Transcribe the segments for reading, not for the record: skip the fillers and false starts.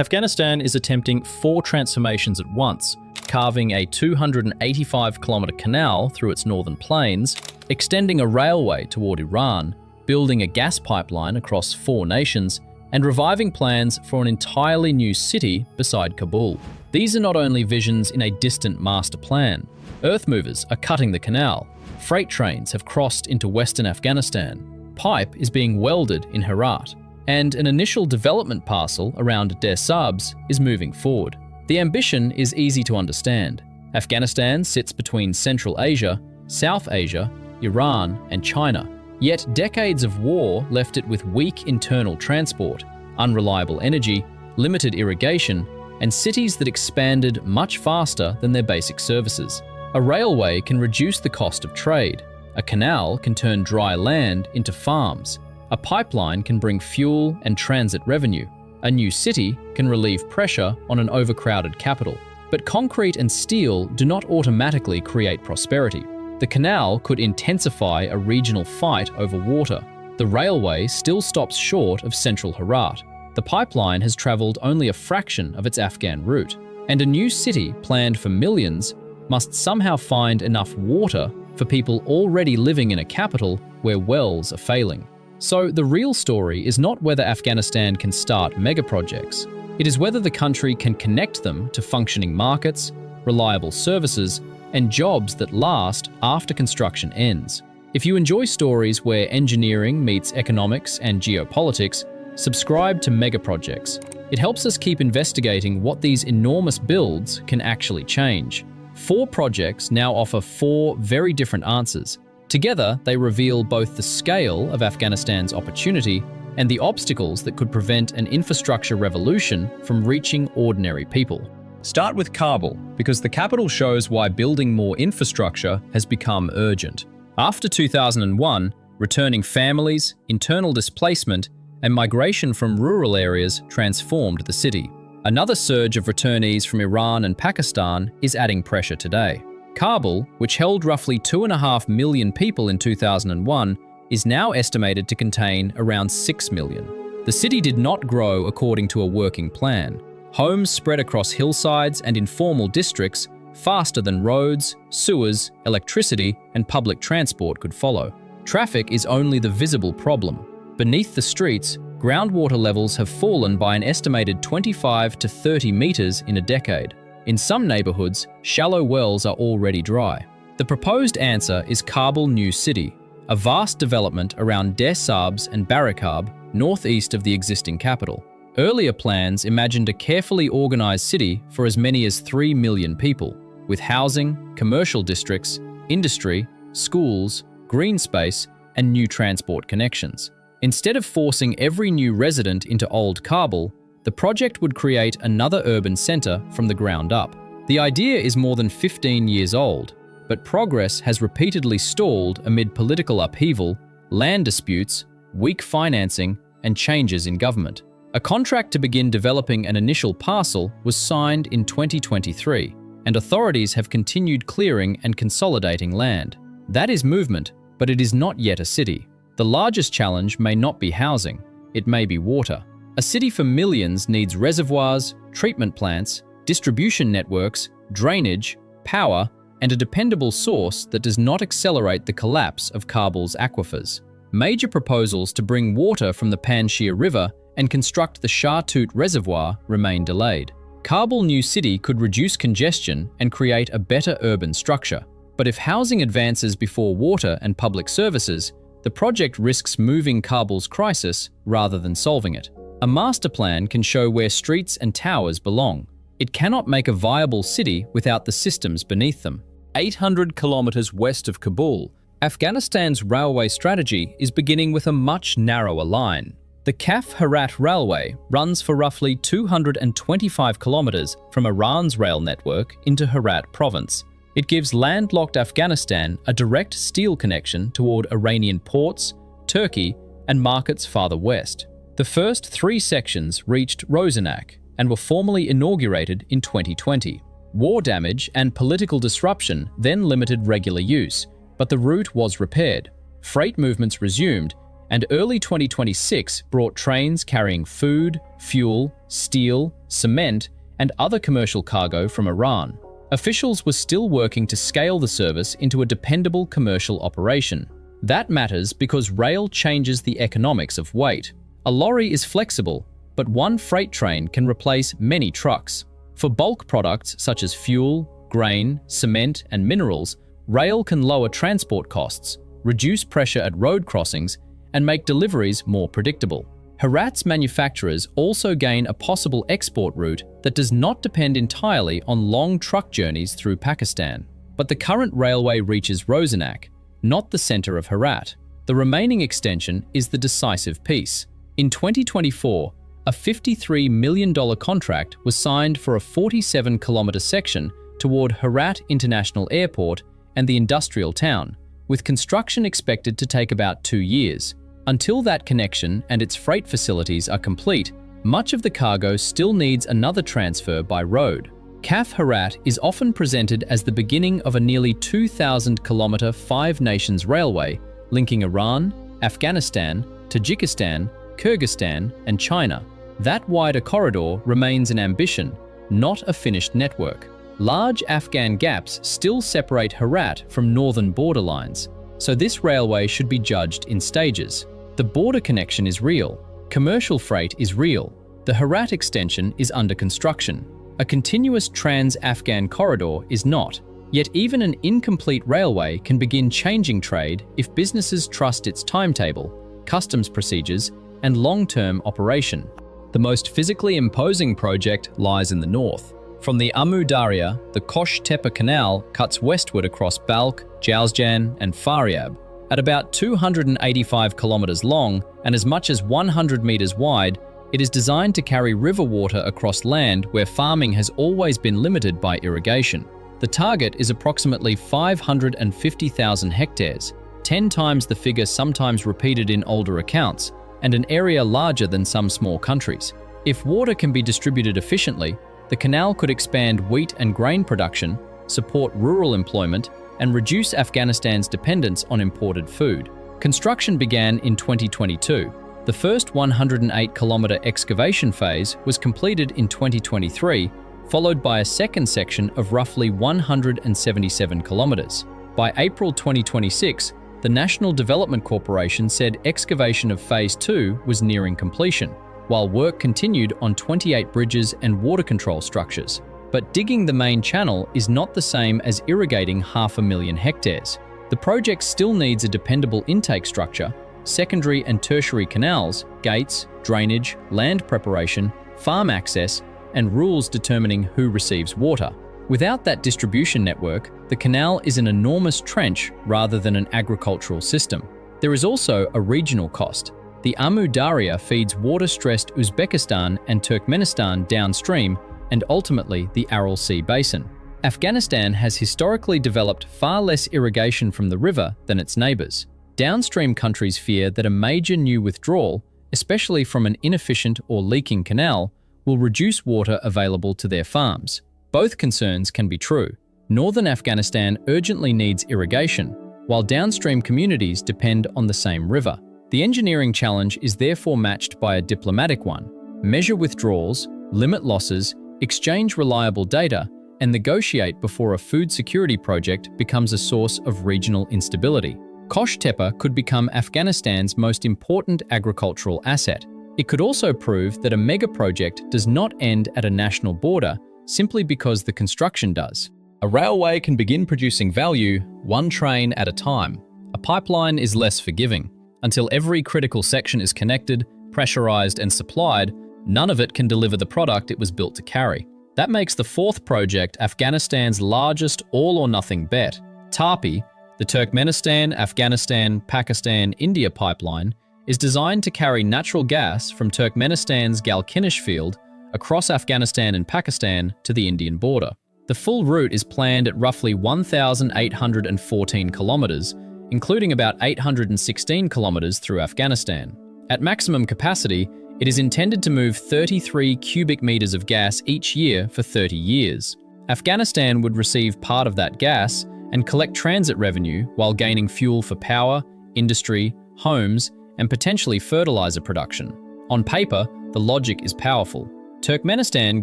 Afghanistan is attempting 4 transformations at once, carving a 285-kilometre canal through its northern plains, extending a railway toward Iran, building a gas pipeline across 4 nations, and reviving plans for an entirely new city beside Kabul. These are not only visions in a distant master plan. Earth movers are cutting the canal, freight trains have crossed into western Afghanistan, pipe is being welded in Herat, and an initial development parcel around Des Sabs is moving forward. The ambition is easy to understand. Afghanistan sits between Central Asia, South Asia, Iran, and China. Yet decades of war left it with weak internal transport, unreliable energy, limited irrigation, and cities that expanded much faster than their basic services. A railway can reduce the cost of trade. A canal can turn dry land into farms. A pipeline can bring fuel and transit revenue. A new city can relieve pressure on an overcrowded capital. But concrete and steel do not automatically create prosperity. The canal could intensify a regional fight over water. The railway still stops short of central Herat. The pipeline has traveled only a fraction of its Afghan route. And a new city planned for millions must somehow find enough water for people already living in a capital where wells are failing. So the real story is not whether Afghanistan can start megaprojects. It is whether the country can connect them to functioning markets, reliable services, and jobs that last after construction ends. If you enjoy stories where engineering meets economics and geopolitics, subscribe to Megaprojects. It helps us keep investigating what these enormous builds can actually change. 4 projects now offer 4 very different answers. Together, they reveal both the scale of Afghanistan's opportunity and the obstacles that could prevent an infrastructure revolution from reaching ordinary people. Start with Kabul, because the capital shows why building more infrastructure has become urgent. After 2001, returning families, internal displacement, and migration from rural areas transformed the city. Another surge of returnees from Iran and Pakistan is adding pressure today. Kabul, which held roughly 2.5 million people in 2001, is now estimated to contain around 6 million. The city did not grow according to a working plan. Homes spread across hillsides and informal districts faster than roads, sewers, electricity, and public transport could follow. Traffic is only the visible problem. Beneath the streets, groundwater levels have fallen by an estimated 25 to 30 meters in a decade. In some neighborhoods, shallow wells are already dry. The proposed answer is Kabul New City, a vast development around Des Sabs and Barakab, northeast of the existing capital. Earlier plans imagined a carefully organized city for as many as 3 million people, with housing, commercial districts, industry, schools, green space, and new transport connections. Instead of forcing every new resident into old Kabul, the project would create another urban center from the ground up. The idea is more than 15 years old, but progress has repeatedly stalled amid political upheaval, land disputes, weak financing, and changes in government. A contract to begin developing an initial parcel was signed in 2023, and authorities have continued clearing and consolidating land. That is movement, but it is not yet a city. The largest challenge may not be housing, it may be water. A city for millions needs reservoirs, treatment plants, distribution networks, drainage, power, and a dependable source that does not accelerate the collapse of Kabul's aquifers. Major proposals to bring water from the Panjshir River and construct the Shah Tut Reservoir remain delayed. Kabul New City could reduce congestion and create a better urban structure. But if housing advances before water and public services, the project risks moving Kabul's crisis rather than solving it. A master plan can show where streets and towers belong. It cannot make a viable city without the systems beneath them. 800 kilometers west of Kabul, Afghanistan's railway strategy is beginning with a much narrower line. The Khaf-Herat Railway runs for roughly 225 kilometers from Iran's rail network into Herat province. It gives landlocked Afghanistan a direct steel connection toward Iranian ports, Turkey, and markets farther west. The first 3 sections reached Rosenak and were formally inaugurated in 2020. War damage and political disruption then limited regular use, but the route was repaired. Freight movements resumed, and early 2026 brought trains carrying food, fuel, steel, cement, and other commercial cargo from Iran. Officials were still working to scale the service into a dependable commercial operation. That matters because rail changes the economics of weight. A lorry is flexible, but one freight train can replace many trucks. For bulk products such as fuel, grain, cement, and minerals, rail can lower transport costs, reduce pressure at road crossings, and make deliveries more predictable. Herat's manufacturers also gain a possible export route that does not depend entirely on long truck journeys through Pakistan. But the current railway reaches Rozenak, not the center of Herat. The remaining extension is the decisive piece. In 2024, a $53 million contract was signed for a 47-kilometer section toward Herat International Airport and the industrial town, with construction expected to take about 2 years. Until that connection and its freight facilities are complete, much of the cargo still needs another transfer by road. Khaf-Herat is often presented as the beginning of a nearly 2,000-kilometer five-nations railway linking Iran, Afghanistan, Tajikistan, Kyrgyzstan, and China. That wider corridor remains an ambition, not a finished network. Large Afghan gaps still separate Herat from northern border lines, so this railway should be judged in stages. The border connection is real. Commercial freight is real. The Herat extension is under construction. A continuous trans-Afghan corridor is not. Yet even an incomplete railway can begin changing trade if businesses trust its timetable, customs procedures, and long-term operation. The most physically imposing project lies in the north. From the Amu Darya, the Qosh Tepa Canal cuts westward across Balkh, Jowzjan, and Faryab. At about 285 kilometers long and as much as 100 meters wide, it is designed to carry river water across land where farming has always been limited by irrigation. The target is approximately 550,000 hectares, 10 times the figure sometimes repeated in older accounts, and an area larger than some small countries. If water can be distributed efficiently, the canal could expand wheat and grain production, support rural employment, and reduce Afghanistan's dependence on imported food. Construction began in 2022. The first 108-kilometer excavation phase was completed in 2023, followed by a second section of roughly 177 kilometers. By April 2026, the National Development Corporation said excavation of Phase 2 was nearing completion, while work continued on 28 bridges and water control structures. But digging the main channel is not the same as irrigating 500,000 hectares. The project still needs a dependable intake structure, secondary and tertiary canals, gates, drainage, land preparation, farm access, and rules determining who receives water. Without that distribution network, the canal is an enormous trench rather than an agricultural system. There is also a regional cost. The Amu Darya feeds water-stressed Uzbekistan and Turkmenistan downstream and ultimately the Aral Sea Basin. Afghanistan has historically developed far less irrigation from the river than its neighbors. Downstream countries fear that a major new withdrawal, especially from an inefficient or leaking canal, will reduce water available to their farms. Both concerns can be true. Northern Afghanistan urgently needs irrigation, while downstream communities depend on the same river. The engineering challenge is therefore matched by a diplomatic one. Measure withdrawals, limit losses, exchange reliable data, and negotiate before a food security project becomes a source of regional instability. Qosh Tepa could become Afghanistan's most important agricultural asset. It could also prove that a megaproject does not end at a national border simply because the construction does. A railway can begin producing value one train at a time. A pipeline is less forgiving. Until every critical section is connected, pressurized, and supplied, none of it can deliver the product it was built to carry. That makes the fourth project Afghanistan's largest all-or-nothing bet. TAPI, the Turkmenistan, Afghanistan, Pakistan, India pipeline, is designed to carry natural gas from Turkmenistan's Galkinish field across Afghanistan and Pakistan to the Indian border. The full route is planned at roughly 1,814 kilometers, including about 816 kilometers through Afghanistan. At maximum capacity, it is intended to move 33 cubic meters of gas each year for 30 years. Afghanistan would receive part of that gas and collect transit revenue while gaining fuel for power, industry, homes, and potentially fertilizer production. On paper, the logic is powerful. Turkmenistan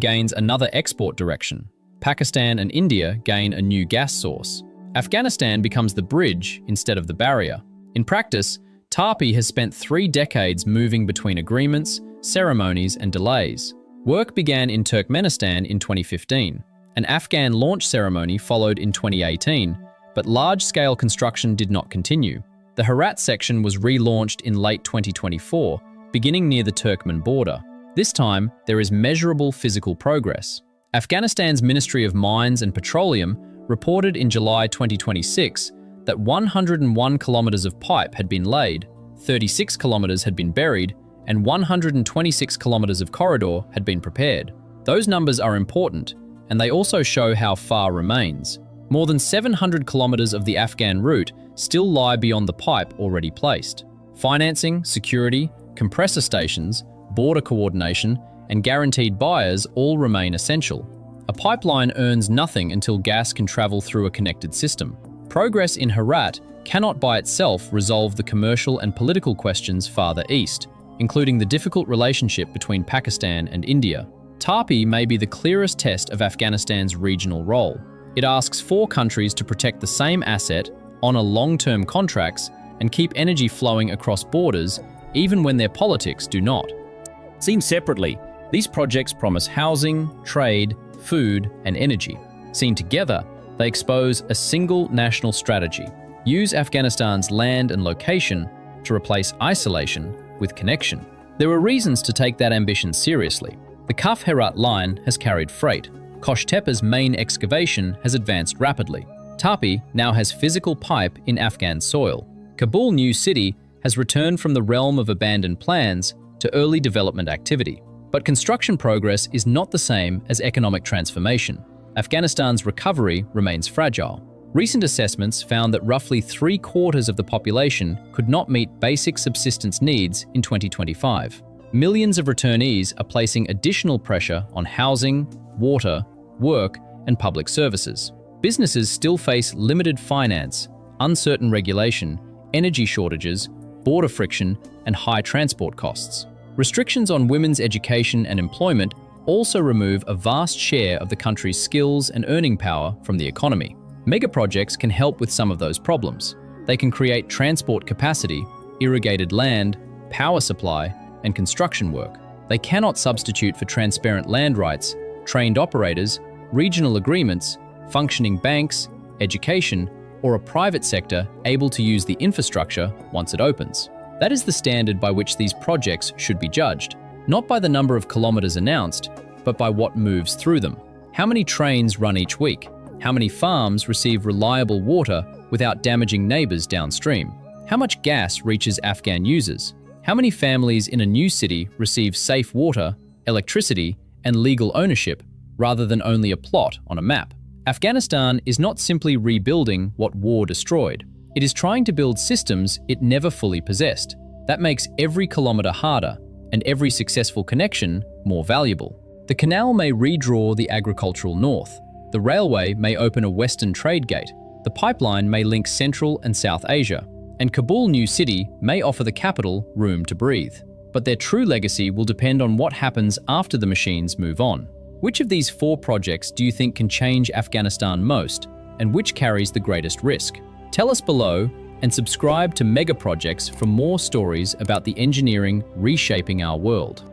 gains another export direction. Pakistan and India gain a new gas source. Afghanistan becomes the bridge instead of the barrier. In practice, TAPI has spent 3 decades moving between agreements, ceremonies, and delays. Work began in Turkmenistan in 2015. An Afghan launch ceremony followed in 2018, but large-scale construction did not continue. The Herat section was relaunched in late 2024, beginning near the Turkmen border. This time, there is measurable physical progress. Afghanistan's Ministry of Mines and Petroleum reported in July 2026 that 101 kilometers of pipe had been laid, 36 kilometers had been buried, and 126 kilometers of corridor had been prepared. Those numbers are important, and they also show how far remains. More than 700 kilometers of the Afghan route still lie beyond the pipe already placed. Financing, security, compressor stations, border coordination, and guaranteed buyers all remain essential. A pipeline earns nothing until gas can travel through a connected system. Progress in Herat cannot by itself resolve the commercial and political questions farther east, including the difficult relationship between Pakistan and India. TAPI may be the clearest test of Afghanistan's regional role. It asks 4 countries to protect the same asset, honor long-term contracts, and keep energy flowing across borders, even when their politics do not. Seen separately, these projects promise housing, trade, food, and energy. Seen together, they expose a single national strategy. Use Afghanistan's land and location to replace isolation with connection. There are reasons to take that ambition seriously. The Khaf-Herat line has carried freight. Qosh Tepa's main excavation has advanced rapidly. TAPI now has physical pipe in Afghan soil. Kabul New City has returned from the realm of abandoned plans to early development activity. But construction progress is not the same as economic transformation. Afghanistan's recovery remains fragile. Recent assessments found that roughly 3/4 of the population could not meet basic subsistence needs in 2025. Millions of returnees are placing additional pressure on housing, water, work, and public services. Businesses still face limited finance, uncertain regulation, energy shortages, border friction, and high transport costs. Restrictions on women's education and employment also remove a vast share of the country's skills and earning power from the economy. Megaprojects can help with some of those problems. They can create transport capacity, irrigated land, power supply, and construction work. They cannot substitute for transparent land rights, trained operators, regional agreements, functioning banks, education, or a private sector able to use the infrastructure once it opens. That is the standard by which these projects should be judged, not by the number of kilometers announced, but by what moves through them. How many trains run each week? How many farms receive reliable water without damaging neighbors downstream? How much gas reaches Afghan users? How many families in a new city receive safe water, electricity, and legal ownership, rather than only a plot on a map? Afghanistan is not simply rebuilding what war destroyed. It is trying to build systems it never fully possessed. That makes every kilometer harder, and every successful connection more valuable. The canal may redraw the agricultural north. The railway may open a western trade gate. The pipeline may link Central and South Asia. And Kabul New City may offer the capital room to breathe. But their true legacy will depend on what happens after the machines move on. Which of these 4 projects do you think can change Afghanistan most, and which carries the greatest risk? Tell us below, and subscribe to Megaprojects for more stories about the engineering reshaping our world.